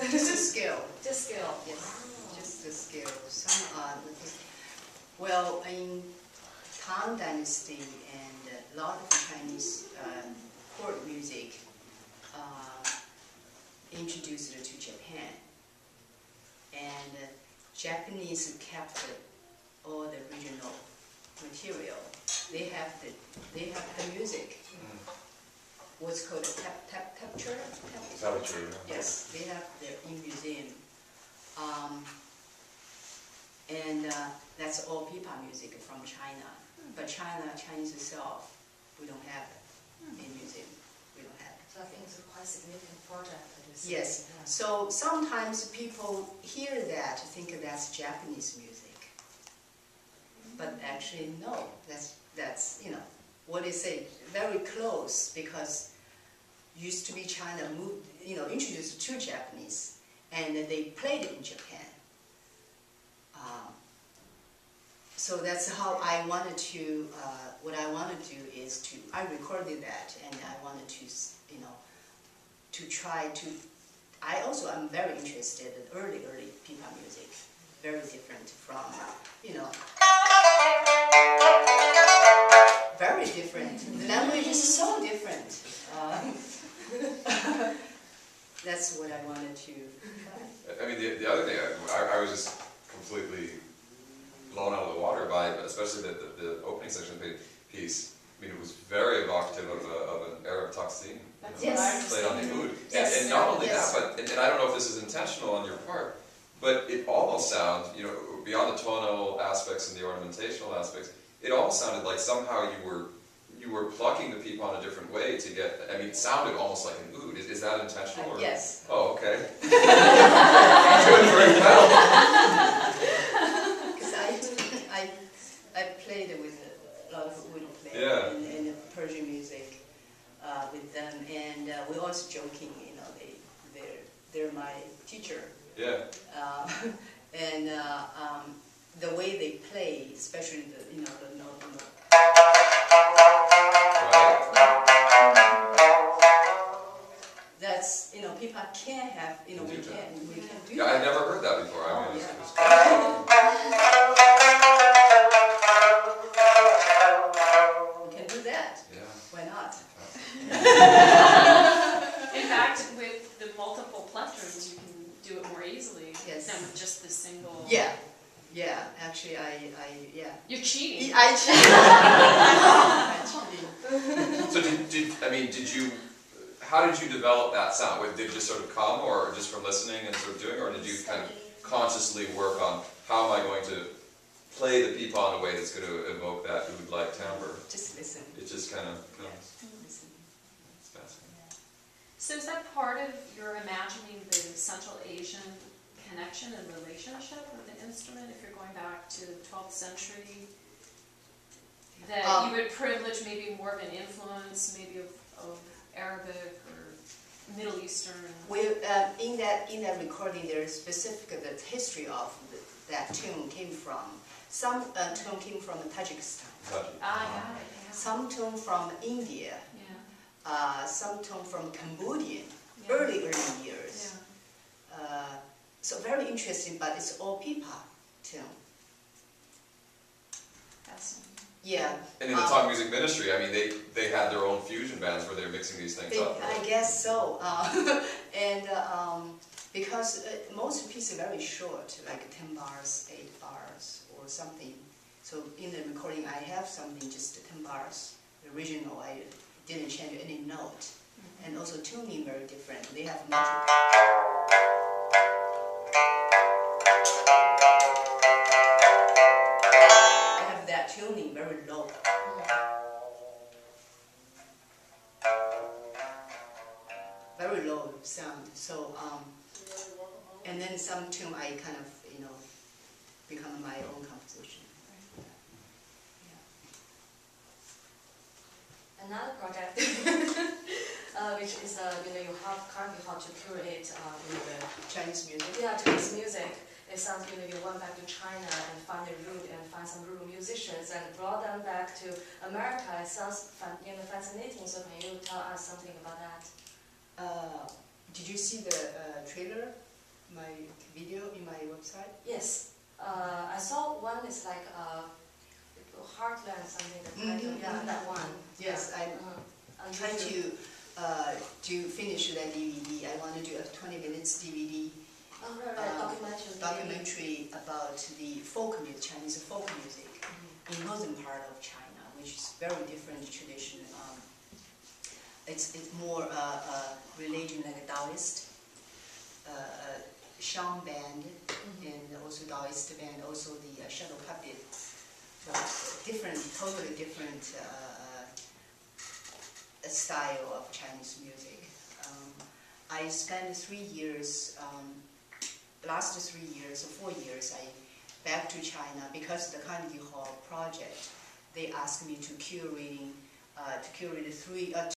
Just a scale. Just scale. Yes, Wow. just a scale. Some well, in Tang Dynasty and a lot of Chinese court music introduced to Japan, and Japanese kept all the regional material. They have the music. What's called a tapture? Yes, they have their in museum. And that's all pipa music from China. But Chinese itself, we don't have it in museum. We don't have it. So I think it's a quite significant project. Yes. Yeah. So sometimes people hear that, think that's Japanese music. But actually, no. That's what they say, very close, because used to be China moved, introduced to Japanese, and they played it in Japan. So that's how I wanted to. What I want to do is I recorded that, and I wanted to, to try to. I also am very interested in early pipa music, very different from, very different. The language is so different. That's what I wanted to try. I mean, the other thing, I was just completely blown out of the water by, especially the opening section of the piece. I mean, it was very evocative of Yes. played on the oud. Yes. And not only Yes. that, but, and I don't know if this is intentional on your part, but it almost sounds, you know, beyond the tonal aspects and the ornamentational aspects, it almost sounded like somehow you were plucking the people on a different way to get, I mean, it sounded almost like an oud. Is that intentional? Or? Yes. Oh, okay. Doing very well. Because I played with a lot of oud players Yeah. and Persian music with them, and we're also joking, you know, they're my teacher. Yeah. And the way they play, especially the note. That's, people can't have, we can do Yeah, that. I've never heard that before. I mean, yeah. We can do that. Yeah. Why not? In fact, with the multiple plectrums, you can do it more easily Yes. than with just the single. Yeah. Actually, yeah. You're cheating. I cheated. So did you, how did you develop that sound? Did it just sort of come, or just from listening and sort of doing, or did you kind of consciously work on how am I going to play the pipa in a way that's going to evoke that oud-like timbre? Just listen. It just kind of comes. Listen. It's fascinating. So is that part of your imagining the Central Asian connection and relationship with the instrument, if you're going back to the 12th century? That you would privilege maybe more of an influence, maybe of Arabic or Middle Eastern? In that recording, there is specific the history of that tune came from. Some tune came from Tajikistan. Got it. Got it, yeah. Some tune from India. Yeah. Some tune from Cambodian. Yeah. Early years. Yeah. So very interesting, but it's all pipa tune. Fascinating. Yeah. And in the talk music ministry, I mean, they had their own fusion bands where they're mixing these things up. Right? I guess so. And because most pieces are very short, like 10 bars, 8 bars, or something. So in the recording, I have something just 10 bars. The original, I didn't change any note. And also tuning very different. They have much. They have that tuning very low. Very low sound. So and then some tune I kind of become my own composition. Another project, which is you have currently how to curate the Chinese music. Chinese music. It sounds you went back to China and find a root and find some root musicians and brought them back to America. It sounds fascinating. So can you tell us something about that? Did you see the trailer, my video in my website? Yes, I saw one. It's like Heartland something. The title. Yeah, that one. Yes, I'm trying to finish that DVD. I want to do a 20 minutes DVD. Oh, right. Documentary about the folk music, Chinese folk music in northern part of China, which is very different tradition. It's more religion like a Taoist, Shang band, and also Taoist band, also the shadow puppet. So totally different style of Chinese music. I spent 3 years. Last 3 years or 4 years, I back to China because the Carnegie Hall project. They asked me to curate